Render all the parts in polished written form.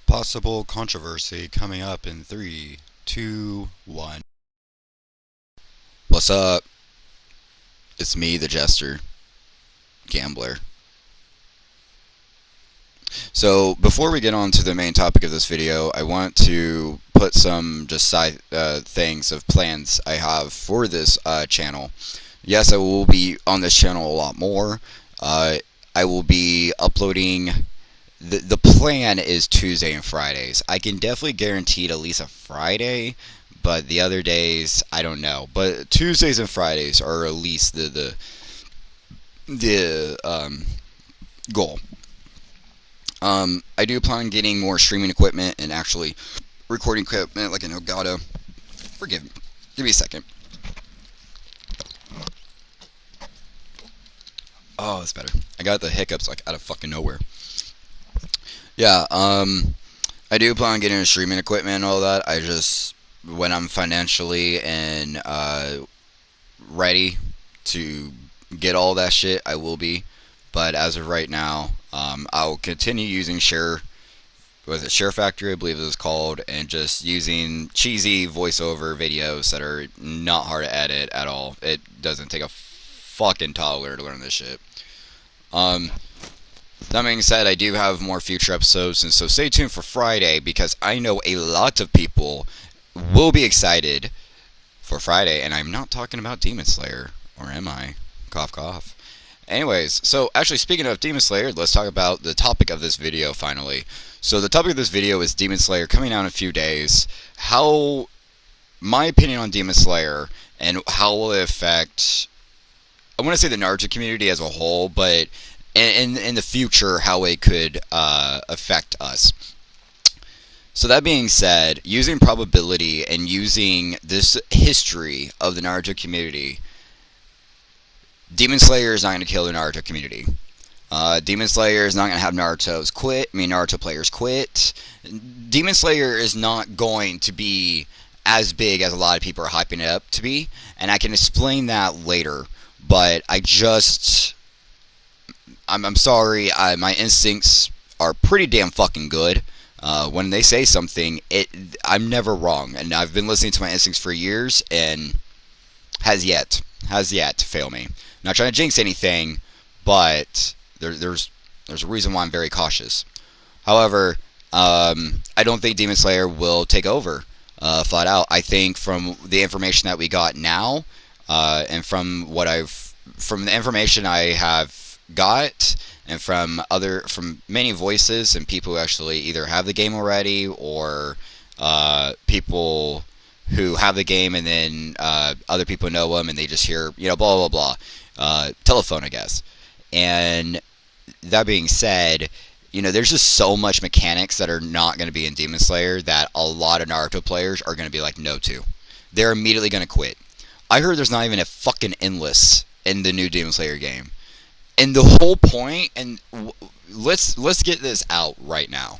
Possible controversy coming up in 3, 2, 1. What's up? It's me, the Jester, Gambler. So, before we get on to the main topic of this video, I want to put some just side things of plans I have for this channel. Yes, I will be on this channel a lot more. I will be uploading. The plan is Tuesday and Fridays. I can definitely guarantee at least a Friday, but the other days I don't know. But Tuesdays and Fridays are at least the goal. I do plan on getting more streaming equipment and actually recording equipment like an Elgato. Forgive me. Give me a second. Oh, that's better. I got the hiccups like out of fucking nowhere. Yeah, I do plan on getting streaming equipment and all that. I just, when I'm financially and ready to get all that shit, I will be. But as of right now, I'll continue using Share Factory, I believe it was called, and just using cheesy voiceover videos that are not hard to edit at all. It doesn't take a fucking toddler to learn this shit. Um, that being said, I do have more future episodes, and so stay tuned for Friday because I know a lot of people will be excited for Friday, and I'm not talking about Demon Slayer, or am I? Cough, cough. Anyways, so actually speaking of Demon Slayer, let's talk about the topic of this video finally. So the topic of this video is Demon Slayer coming out in a few days. My opinion on Demon Slayer and how will it affect, I want to say the Naruto community as a whole, but in the future how it could affect us. So that being said, using probability and using this history of the Naruto community, Demon Slayer is not going to kill the Naruto community. Demon Slayer is not going to have Naruto players quit. Demon Slayer is not going to be as big as a lot of people are hyping it up to be, and I can explain that later. But I'm sorry, my instincts are pretty damn fucking good. When they say something, I'm never wrong, and I've been listening to my instincts for years, and has yet to fail me. I'm not trying to jinx anything, but there's a reason why I'm very cautious. However, I don't think Demon Slayer will take over flat out. I think from the information that we got now, and from the information I have got, and from many voices and people who actually either have the game already or people who have the game and then other people know them and they just hear, blah, blah, blah, telephone, I guess. And that being said, there's just so much mechanics that are not going to be in Demon Slayer that a lot of Naruto players are going to be like, no to. They're immediately going to quit. I heard there's not even a fucking endless in the new Demon Slayer game. And the whole point, and let's get this out right now.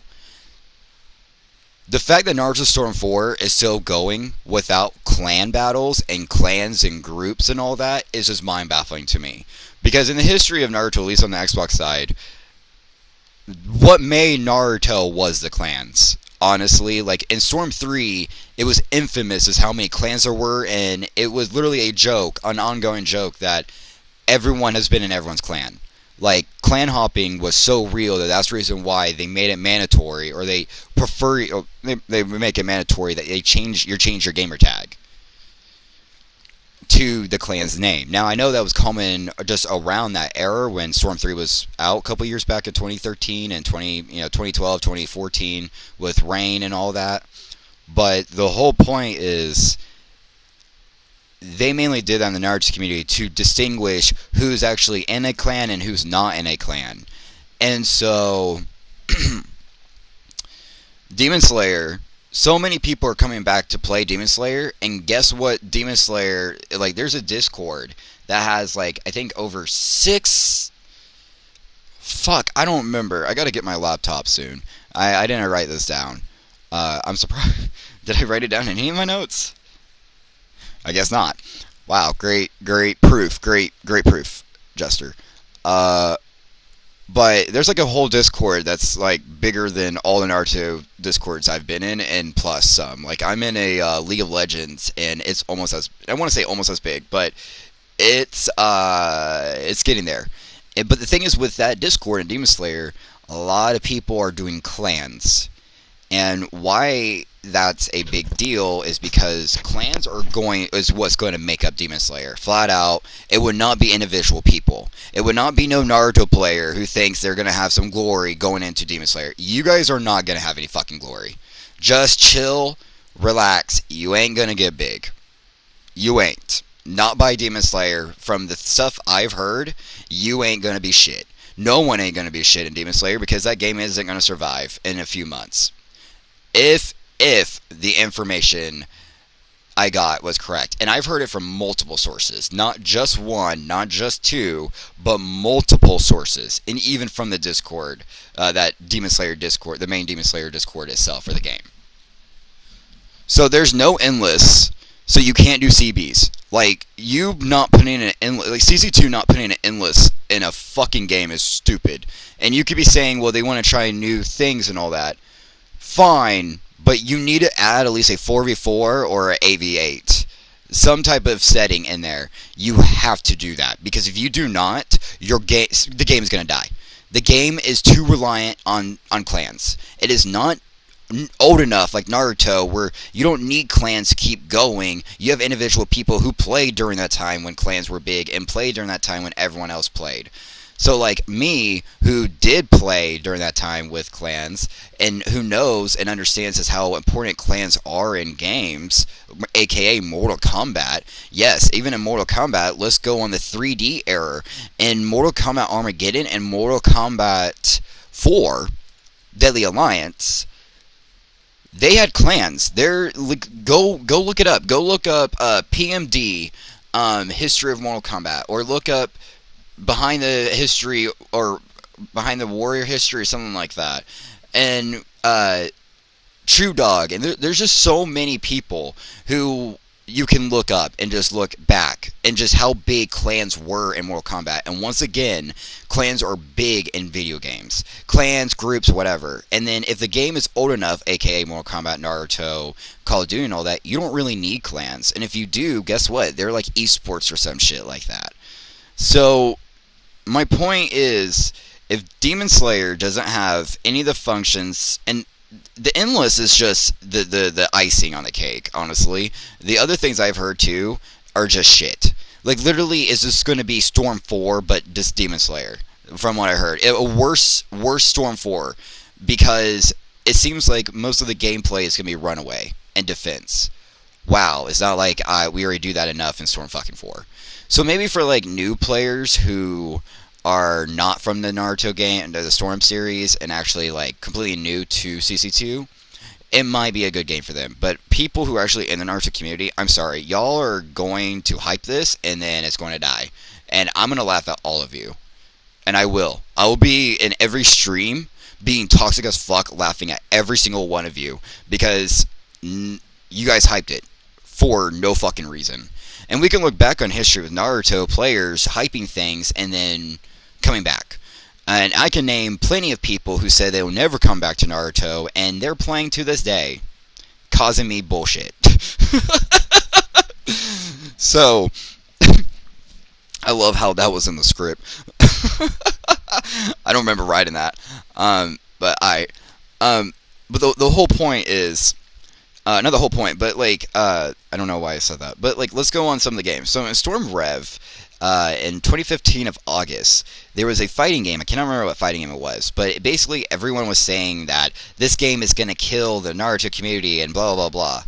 The fact that Naruto Storm 4 is still going without clan battles and clans and groups and all that is just mind-baffling to me. Because in the history of Naruto, at least on the Xbox side, what made Naruto was the clans. Honestly, like in Storm 3, it was infamous as how many clans there were, and it was literally a joke, an ongoing joke that everyone has been in everyone's clan. Like, clan hopping was so real that's the reason why they made it mandatory, or they make it mandatory that you change your gamer tag to the clan's name. Now, I know that was common just around that era when Storm 3 was out a couple years back in 2013 and 2012, 2014 with Rain and all that. But the whole point is they mainly did that in the Naruto community to distinguish who's actually in a clan and who's not in a clan. And so, Demon Slayer, so many people are coming back to play Demon Slayer, and guess what Demon Slayer, like, there's a Discord that has, like, I think over 6... Fuck, I don't remember. I gotta get my laptop soon. I didn't write this down. I'm surprised. Did I write it down in any of my notes? I guess not. Wow, great proof. Great proof, Jester. But there's like a whole Discord that's like bigger than all the Naruto Discords I've been in, and plus some. Like I'm in a League of Legends, and it's almost as I want to say almost as big, but it's getting there. But the thing is, with that Discord and Demon Slayer, a lot of people are doing clans. And why that's a big deal is because clans is what's going to make up Demon Slayer. Flat out, it would not be individual people. It would not be no Naruto player who thinks they're going to have some glory going into Demon Slayer. You guys are not going to have any fucking glory. Just chill, relax. You ain't going to get big. You ain't. Not by Demon Slayer. From the stuff I've heard, you ain't going to be shit. No one ain't going to be shit in Demon Slayer because that game isn't going to survive in a few months. If the information I got was correct, and I've heard it from multiple sources, not just one, not just two, but multiple sources, and even from the Discord, that Demon Slayer Discord, the main Demon Slayer Discord itself for the game. So there's no endless, so you can't do CBs. Like you not putting an endless, like CC2 not putting an endless in a fucking game is stupid. And you could be saying, well, they want to try new things and all that. Fine, but you need to add at least a 4v4 or an AV8. Some type of setting in there. You have to do that because if you do not, the game is going to die. The game is too reliant on clans. It is not old enough like Naruto where you don't need clans to keep going. You have individual people who played during that time when clans were big and played during that time when everyone else played. So like me, who did play during that time with clans, and who knows and understands as how important clans are in games, aka Mortal Kombat. Yes, even in Mortal Kombat, let's go on the 3D era. In Mortal Kombat Armageddon and Mortal Kombat 4, Deadly Alliance, they had clans. They're like, go look it up. Go look up PMD, history of Mortal Kombat, or look up behind the history or behind the warrior history or something like that, and True Dog, and there's just so many people who you can look up and just look back and just how big clans were in Mortal Kombat. And once again, clans are big in video games, clans, groups, whatever. And then if the game is old enough, aka Mortal Kombat, Naruto, Call of Duty and all that, you don't really need clans. And if you do, guess what, they're like esports or some shit like that. So my point is, if Demon Slayer doesn't have any of the functions, and the endless is just the icing on the cake, honestly. The other things I've heard too are just shit. Like literally, is this going to be Storm 4, but just Demon Slayer? From what I heard, a worse Storm 4, because it seems like most of the gameplay is going to be runaway and defense. Wow, it's not like we already do that enough in Storm fucking 4. So maybe for like new players who are not from the Naruto game, the Storm series, and actually like completely new to CC2, it might be a good game for them. But people who are actually in the Naruto community, I'm sorry, y'all are going to hype this and then it's going to die. And I'm going to laugh at all of you. And I will. I will be in every stream being toxic as fuck, laughing at every single one of you because you guys hyped it for no fucking reason. And we can look back on history with Naruto players hyping things and then coming back. And I can name plenty of people who said they will never come back to Naruto, and they're playing to this day, causing me bullshit. So, I love how that was in the script. I don't remember writing that. But the whole point is, not the whole point, but like, I don't know why I said that, but like, let's go on some of the games. So in Storm Rev, in 2015 of August, there was a fighting game. I cannot remember what fighting game it was, but basically everyone was saying that this game is going to kill the Naruto community and blah, blah, blah.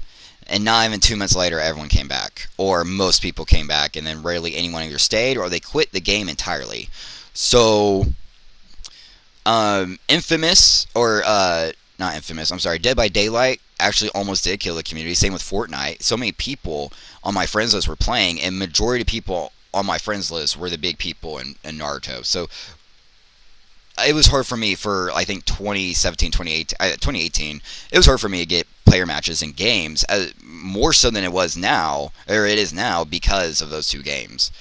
And not even 2 months later, everyone came back. Or most people came back, and then rarely anyone either stayed, or they quit the game entirely. So, Infamous, or, not Infamous, I'm sorry, Dead by Daylight actually almost did kill the community. Same with Fortnite. So many people on my friends list were playing, and majority of people on my friends list were the big people in Naruto. So it was hard for me for, I think, 2018. It was hard for me to get player matches in games, more so than it was now, or it is now, because of those two games.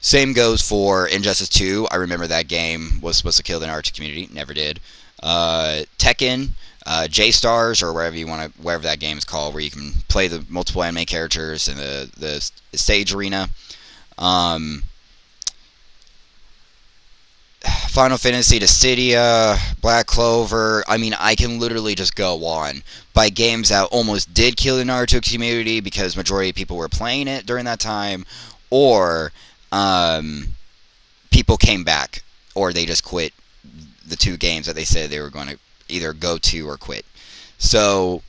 Same goes for Injustice 2. I remember that game was supposed to kill the Naruto community. Never did. Tekken, J Stars, or wherever you want to, wherever that game is called, where you can play the multiple anime characters in the stage arena. Um, Final Fantasy Dissidia, Black Clover. I mean, I can literally just go on by games that almost did kill the Naruto community because majority of people were playing it during that time, or um, people came back, or they just quit the two games that they said they were going to either go to or quit. So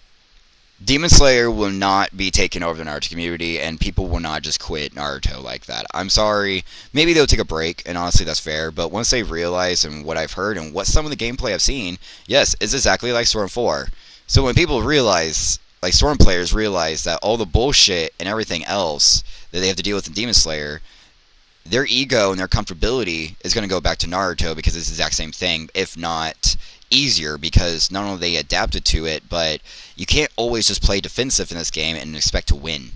Demon Slayer will not be taking over the Naruto community, and people will not just quit Naruto like that. I'm sorry. Maybe they'll take a break, and honestly, that's fair. But once they realize, and what I've heard, and what some of the gameplay I've seen, yes, it's exactly like Storm 4. So when people realize, like Storm players realize that all the bullshit and everything else that they have to deal with in Demon Slayer, their ego and their comfortability is going to go back to Naruto because it's the exact same thing, if not easier, because not only they adapted to it, but you can't always just play defensive in this game and expect to win.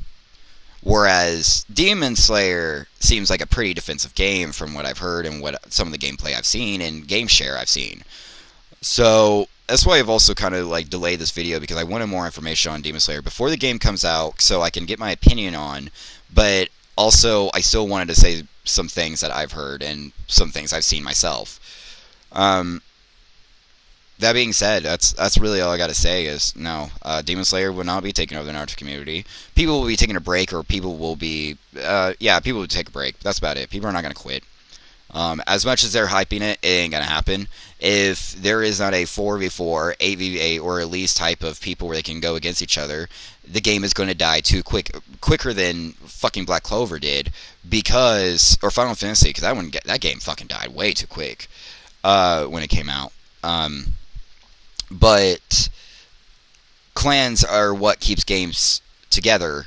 Whereas Demon Slayer seems like a pretty defensive game from what I've heard and what some of the gameplay I've seen and game share I've seen. So that's why I've also kind of like delayed this video, because I wanted more information on Demon Slayer before the game comes out so I can get my opinion on. But also, I still wanted to say some things that I've heard and some things I've seen myself. Um, that being said, that's really all I got to say. Is no, Demon Slayer will not be taking over the Naruto community. People will be taking a break, or people will be, people will take a break. That's about it. People are not going to quit. As much as they're hyping it, it ain't gonna happen. If there is not a 4v4, 8v8, or at least type of people where they can go against each other, the game is going to die quicker than fucking Black Clover did, because, or Final Fantasy, because that game fucking died way too quick when it came out. But clans are what keeps games together,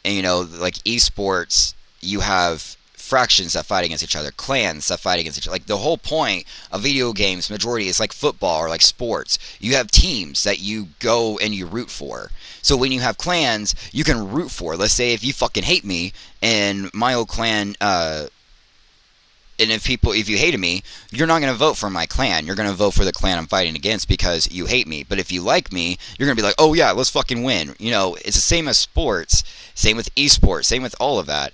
and like esports, you have fractions that fight against each other, clans that fight against each other. Like the whole point of video games, majority is like football or like sports. You have teams that you go and you root for. So when you have clans, you can root for. Let's say if you fucking hate me and my old clan, and if you hated me, you're not going to vote for my clan. You're going to vote for the clan I'm fighting against because you hate me. But if you like me, you're going to be like, oh yeah, let's fucking win. It's the same as sports, same with esports, same with all of that.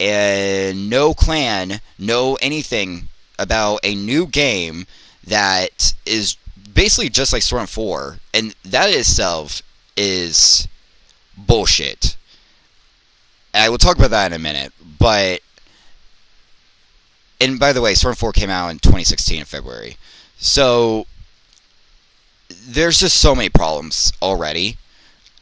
And no clan know anything about a new game that is basically just like Storm 4, and that itself is bullshit. And I will talk about that in a minute, but, and by the way, Storm 4 came out in 2016 in February, so there's just so many problems already.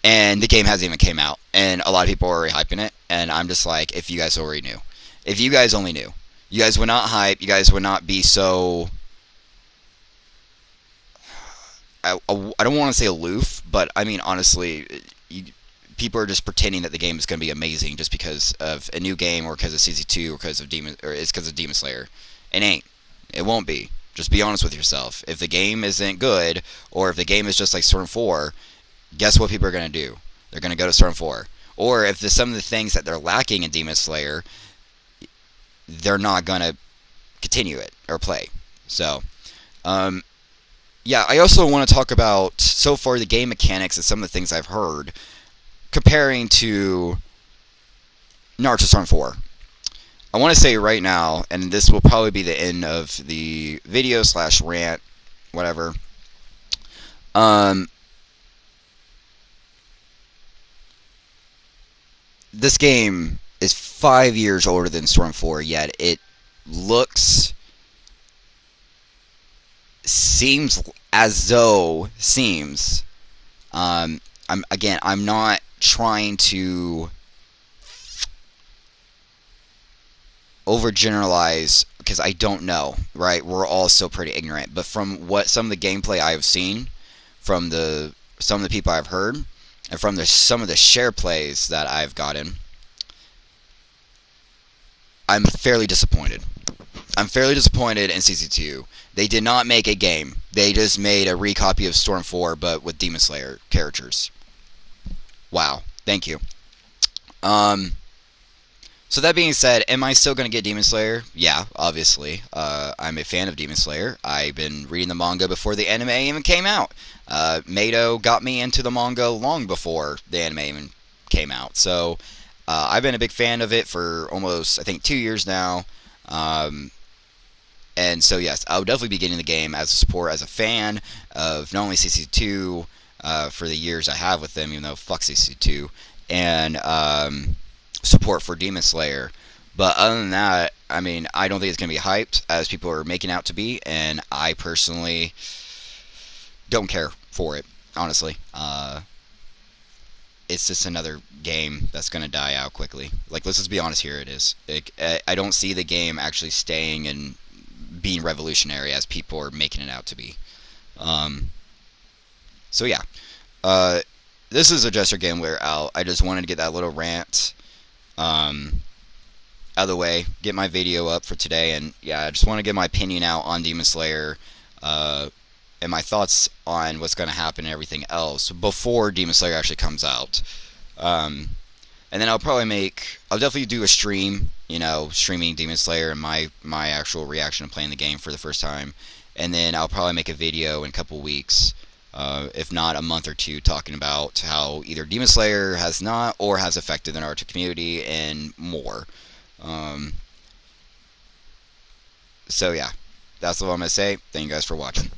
And the game hasn't even came out, and a lot of people are already hyping it, and I'm just like, if you guys already knew. If you guys only knew. You guys would not hype, you guys would not be so... I don't want to say aloof, but I mean, honestly, people are just pretending that the game is going to be amazing just because of a new game, or because of CZ2, or because of Demon Slayer. It ain't. It won't be. Just be honest with yourself. If the game isn't good, or if the game is just like Storm 4... guess what people are going to do? They're going to go to Storm 4. Or if there's some of the things that they're lacking in Demon Slayer, they're not going to continue it or play. So, yeah, I also want to talk about, so far, the game mechanics and some of the things I've heard comparing to Naruto Storm 4. I want to say right now, and this will probably be the end of the video / rant, whatever. This game is 5 years older than Storm 4, yet it looks, seems as though, I'm not trying to overgeneralize, because I don't know, right? We're all still pretty ignorant, but from what some of the gameplay I've seen, from some of the people I've heard, and from some of the share plays that I've gotten, I'm fairly disappointed. I'm fairly disappointed in CC2. They did not make a game. They just made a recopy of Storm 4, but with Demon Slayer characters. Wow. Thank you. So that being said, am I still going to get Demon Slayer? Yeah, obviously. I'm a fan of Demon Slayer. I've been reading the manga before the anime even came out. Mado got me into the manga long before the anime even came out. So I've been a big fan of it for almost, I think, 2 years now. Um, and so, yes, I would definitely be getting the game as a support, as a fan of not only CC2 for the years I have with them, even though fuck CC2, and support for Demon Slayer. But other than that, I mean, I don't think it's going to be hyped as people are making out to be, and I personally don't care for it, honestly. It's just another game that's going to die out quickly. Like, let's just be honest here, it is. I don't see the game actually staying and being revolutionary as people are making it out to be. Um, so, yeah. Uh, this is a just your game where I just wanted to get that little rant um, out of the way, get my video up for today, and yeah, I just want to get my opinion out on Demon Slayer uh, and my thoughts on what's going to happen and everything else before Demon Slayer actually comes out. Um, and then I'll definitely do a stream, streaming Demon Slayer and my actual reaction to playing the game for the first time. And then I'll probably make a video in a couple weeks, if not a month or two, talking about how either Demon Slayer has not or has affected the Naruto community and more. Um, so yeah, that's all I'm gonna say. Thank you guys for watching.